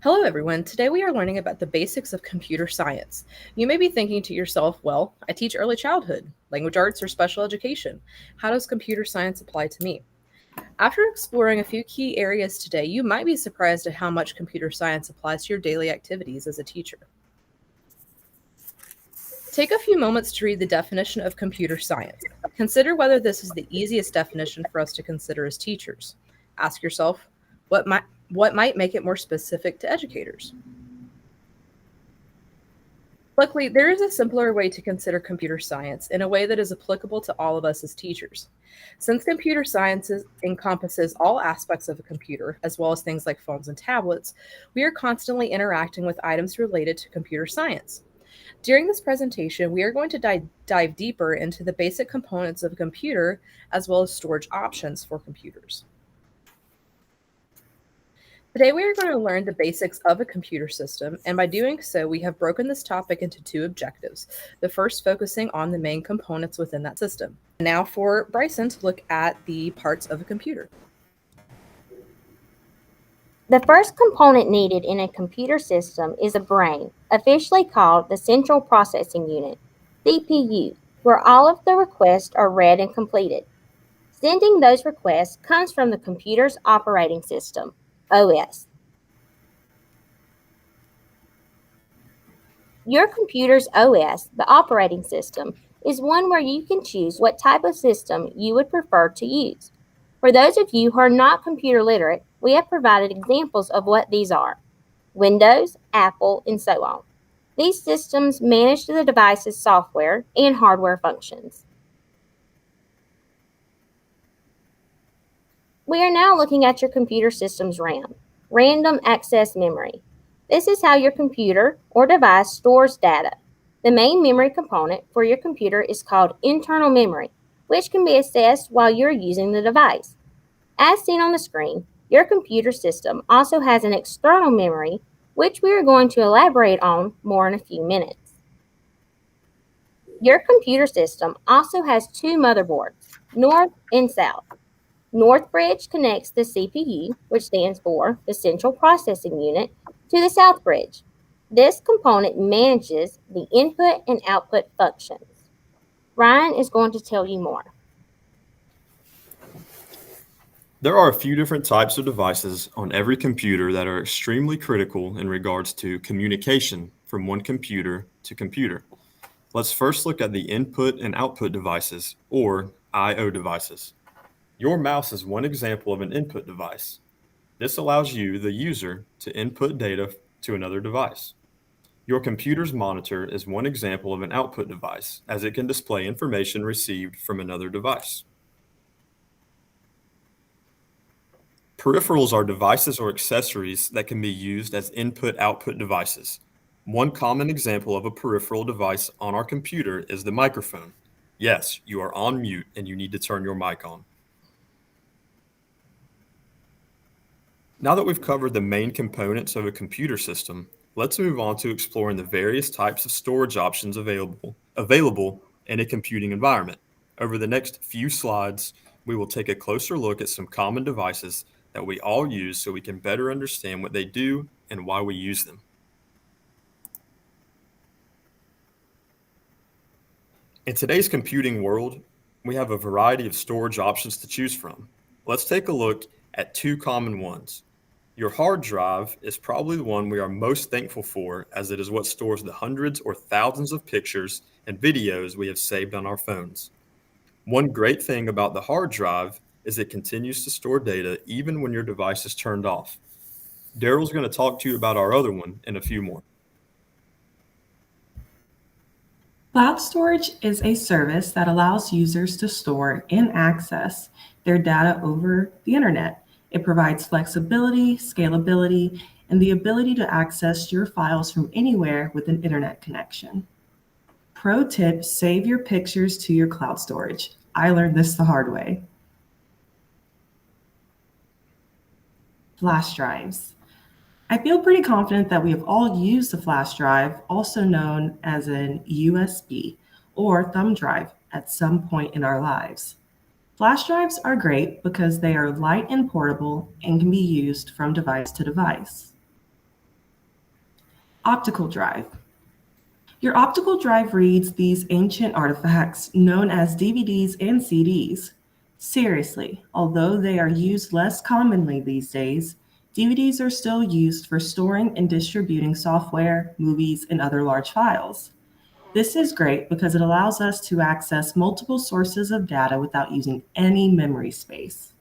Hello, everyone. Today we are learning about the basics of computer science. You may be thinking to yourself, well, I teach early childhood, language arts, or special education. How does computer science apply to me? After exploring a few key areas today, you might be surprised at how much computer science applies to your daily activities as a teacher. Take a few moments to read the definition of computer science. Consider whether this is the easiest definition for us to consider as teachers. Ask yourself, what might what might make it more specific to educators? Luckily, there is a simpler way to consider computer science in a way that is applicable to all of us as teachers. Since computer science encompasses all aspects of a computer, as well as things like phones and tablets, we are constantly interacting with items related to computer science. During this presentation, we are going to dive deeper into the basic components of a computer, as well as storage options for computers. Today, we are going to learn the basics of a computer system, and by doing so, we have broken this topic into two objectives. The first focusing on the main components within that system. Now, for Bryson to look at the parts of a computer. The first component needed in a computer system is a brain, officially called the Central Processing Unit, CPU, where all of the requests are read and completed. Sending those requests comes from the computer's operating system, OS. Your computer's OS, the operating system, is one where you can choose what type of system you would prefer to use. For those of you who are not computer literate, we have provided examples of what these are: Windows, Apple, and so on. These systems manage the device's software and hardware functions. We are now looking at your computer system's RAM, random access memory. This is how your computer or device stores data. The main memory component for your computer is called internal memory, which can be accessed while you're using the device. As seen on the screen, your computer system also has an external memory, which we are going to elaborate on more in a few minutes. Your computer system also has two motherboards, north and south. North bridge connects the CPU, which stands for the Central Processing Unit, to the south bridge. This component manages the input and output functions. Ryan is going to tell you more. There are a few different types of devices on every computer that are extremely critical in regards to communication from one computer to computer. Let's first look at the input and output devices, or I/O devices. Your mouse is one example of an input device. This allows you, the user, to input data to another device. Your computer's monitor is one example of an output device, as it can display information received from another device. Peripherals are devices or accessories that can be used as input-output devices. One common example of a peripheral device on our computer is the microphone. Yes, you are on mute and you need to turn your mic on. Now that we've covered the main components of a computer system, let's move on to exploring the various types of storage options available in a computing environment. Over the next few slides, we will take a closer look at some common devices that we all use so we can better understand what they do and why we use them. In today's computing world, we have a variety of storage options to choose from. Let's take a look at two common ones. Your hard drive is probably the one we are most thankful for, as it is what stores the hundreds or thousands of pictures and videos we have saved on our phones. One great thing about the hard drive is it continues to store data even when your device is turned off. Daryl's going to talk to you about our other one in a few more. Cloud storage is a service that allows users to store and access their data over the internet. It provides flexibility, scalability, and the ability to access your files from anywhere with an internet connection. Pro tip: save your pictures to your cloud storage. I learned this the hard way. Flash drives. I feel pretty confident that we have all used a flash drive, also known as an USB or thumb drive, at some point in our lives. Flash drives are great because they are light and portable and can be used from device to device. Optical drive. Your optical drive reads these ancient artifacts known as DVDs and CDs. Seriously, although they are used less commonly these days, DVDs are still used for storing and distributing software, movies, and other large files. This is great because it allows us to access multiple sources of data without using any memory space.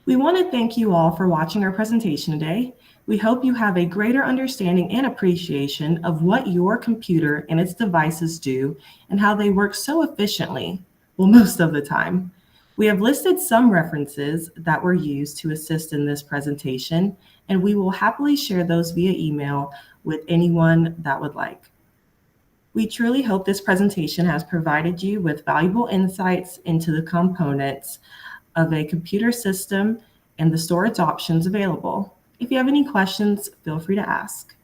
We want to thank you all for watching our presentation today. We hope you have a greater understanding and appreciation of what your computer and its devices do and how they work so efficiently, well, most of the time. We have listed some references that were used to assist in this presentation, and we will happily share those via email with anyone that would like. We truly hope this presentation has provided you with valuable insights into the components of a computer system and the storage options available. If you have any questions, feel free to ask.